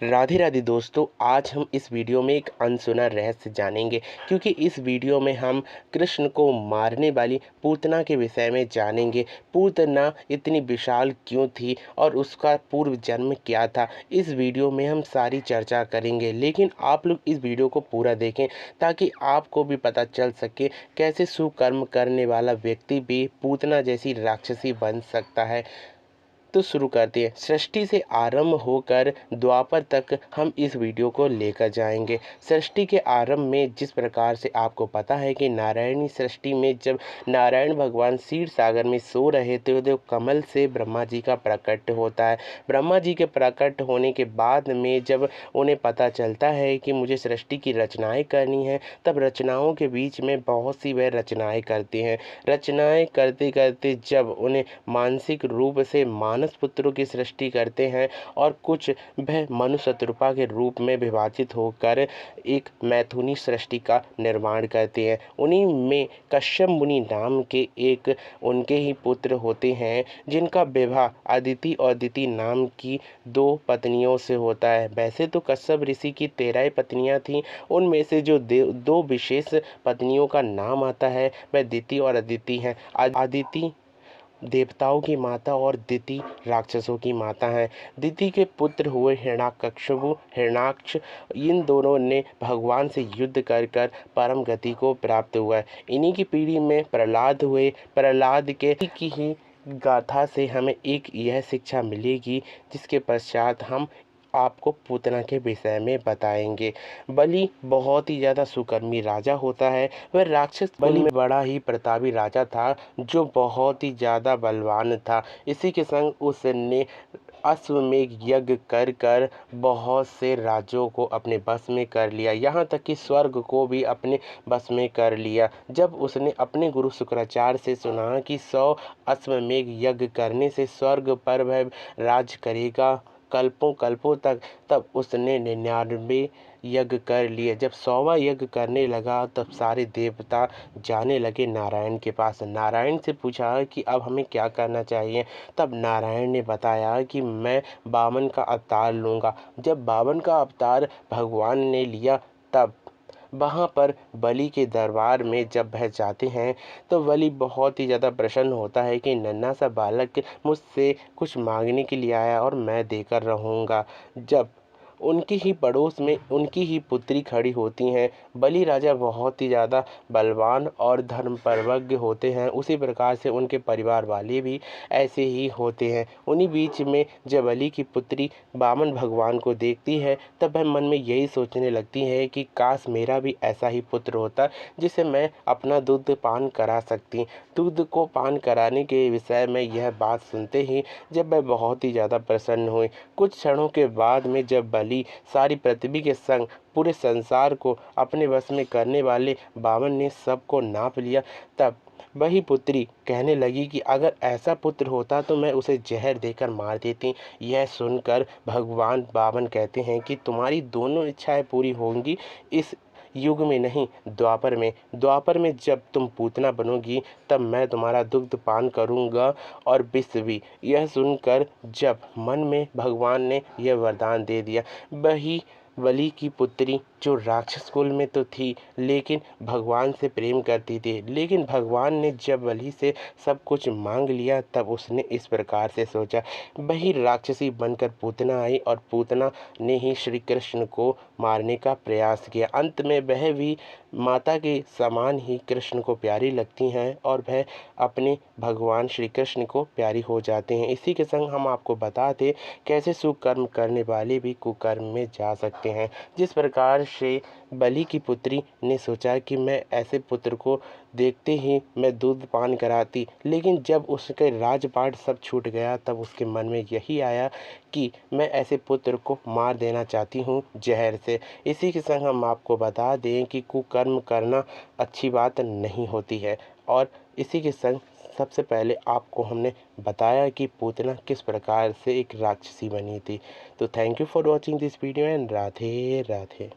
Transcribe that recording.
राधे राधे दोस्तों, आज हम इस वीडियो में एक अनसुना रहस्य जानेंगे क्योंकि इस वीडियो में हम कृष्ण को मारने वाली पूतना के विषय में जानेंगे। पूतना इतनी विशाल क्यों थी और उसका पूर्व जन्म क्या था, इस वीडियो में हम सारी चर्चा करेंगे। लेकिन आप लोग इस वीडियो को पूरा देखें ताकि आपको भी पता चल सके कैसे सुकर्म करने वाला व्यक्ति भी पूतना जैसी राक्षसी बन सकता है। तो शुरू करते हैं। सृष्टि से आरंभ होकर द्वापर तक हम इस वीडियो को लेकर जाएंगे। सृष्टि के आरंभ में जिस प्रकार से आपको पता है कि नारायणी सृष्टि में जब नारायण भगवान क्षीर सागर में सो रहे थे तो कमल से ब्रह्मा जी का प्रकट होता है। ब्रह्मा जी के प्रकट होने के बाद में जब उन्हें पता चलता है कि मुझे सृष्टि की रचनाएं करनी है, तब रचनाओं के बीच में बहुत सी वह रचनाएं करते हैं। रचनाएं करते करते जब उन्हें मानसिक रूप से मानस पुत्रों की सृष्टि करते हैं और कुछ वह मनु शतरूपा के रूप में विभाजित होकर एक मैथुनी सृष्टि का निर्माण करते हैं। उन्हीं में कश्यप मुनि नाम के एक उनके ही पुत्र होते हैं जिनका विवाह अदिति और दिति नाम की दो पत्नियों से होता है। वैसे तो कश्यप ऋषि की 13 पत्नियां थीं, उनमें से जो दो विशेष पत्नियों का नाम आता है वह दिति और अदिति हैं। अदिति देवताओं की माता और दिति राक्षसों की माता हैं। दिति के पुत्र हुए हिरण्यकश्यप हिरण्याक्ष। इन दोनों ने भगवान से युद्ध कर कर परम गति को प्राप्त हुआ है। इन्हीं की पीढ़ी में प्रहलाद हुए। प्रहलाद के की ही गाथा से हमें एक यह शिक्षा मिलेगी जिसके पश्चात हम आपको पूतना के विषय में बताएंगे। बलि बहुत ही ज़्यादा सुकर्मी राजा होता है। वह राक्षस बलि में बड़ा ही प्रतापी राजा था जो बहुत ही ज़्यादा बलवान था। इसी के संग उसने अश्वमेध यज्ञ कर कर बहुत से राज्यों को अपने बस में कर लिया, यहाँ तक कि स्वर्ग को भी अपने बस में कर लिया। जब उसने अपने गुरु शुक्राचार्य से सुना कि 100 अश्वमेध यज्ञ करने से स्वर्ग पर वह राज करेगा कल्पों कल्पों तक, तब उसने 99 यज्ञ कर लिए। जब 100वां यज्ञ करने लगा तब सारे देवता जाने लगे नारायण के पास। नारायण से पूछा कि अब हमें क्या करना चाहिए। तब नारायण ने बताया कि मैं वामन का अवतार लूँगा। जब वामन का अवतार भगवान ने लिया तब वहाँ पर बलि के दरबार में जब वह जाते हैं तो बलि बहुत ही ज़्यादा प्रसन्न होता है कि नन्हा सा बालक मुझसे कुछ मांगने के लिए आया और मैं देकर रहूँगा। जब उनकी ही पड़ोस में उनकी ही पुत्री खड़ी होती हैं। बलि राजा बहुत ही ज़्यादा बलवान और धर्मपरवज्ञ होते हैं, उसी प्रकार से उनके परिवार वाले भी ऐसे ही होते हैं। उन्हीं बीच में जब बलि की पुत्री वामन भगवान को देखती है तब वह मन में यही सोचने लगती है कि काश मेरा भी ऐसा ही पुत्र होता जिसे मैं अपना दूध पान करा सकती। दूध को पान कराने के विषय में यह बात सुनते ही जब वह बहुत ही ज़्यादा प्रसन्न हुई। कुछ क्षणों के बाद में जब बलि सारी पृथ्वी के संग पूरे संसार को अपने वश में करने वाले वामन ने सबको नाप लिया, तब वही पुत्री कहने लगी कि अगर ऐसा पुत्र होता तो मैं उसे जहर देकर मार देती। यह सुनकर भगवान वामन कहते हैं कि तुम्हारी दोनों इच्छाएं पूरी होंगी, इस युग में नहीं द्वापर में। द्वापर में जब तुम पूतना बनोगी तब मैं तुम्हारा दुग्ध पान करूँगा और विष भी। यह सुनकर जब मन में भगवान ने यह वरदान दे दिया, वही बलि की पुत्री जो राक्षस कुल में तो थी लेकिन भगवान से प्रेम करती थी, लेकिन भगवान ने जब बलि से सब कुछ मांग लिया तब उसने इस प्रकार से सोचा। वही राक्षसी बनकर पूतना आई और पूतना ने ही श्री कृष्ण को मारने का प्रयास किया। अंत में वह भी माता के समान ही कृष्ण को प्यारी लगती हैं और वह अपने भगवान श्री कृष्ण को प्यारी हो जाते हैं। इसी के संग हम आपको बता दें कैसे सुकर्म करने वाले भी कुकर्म में जा सकते हैं। जिस प्रकार से बलि की पुत्री ने सोचा कि मैं ऐसे पुत्र को देखते ही मैं दूध पान कराती, लेकिन जब उसके राजपाट सब छूट गया तब उसके मन में यही आया कि मैं ऐसे पुत्र को मार देना चाहती हूँ जहर से। इसी के संग हम आपको बता दें कि कुकर्म करना अच्छी बात नहीं होती है। और इसी के संग सबसे पहले आपको हमने बताया कि पूतना किस प्रकार से एक राक्षसी बनी थी। तो thank you for watching this video and Radhe Radhe.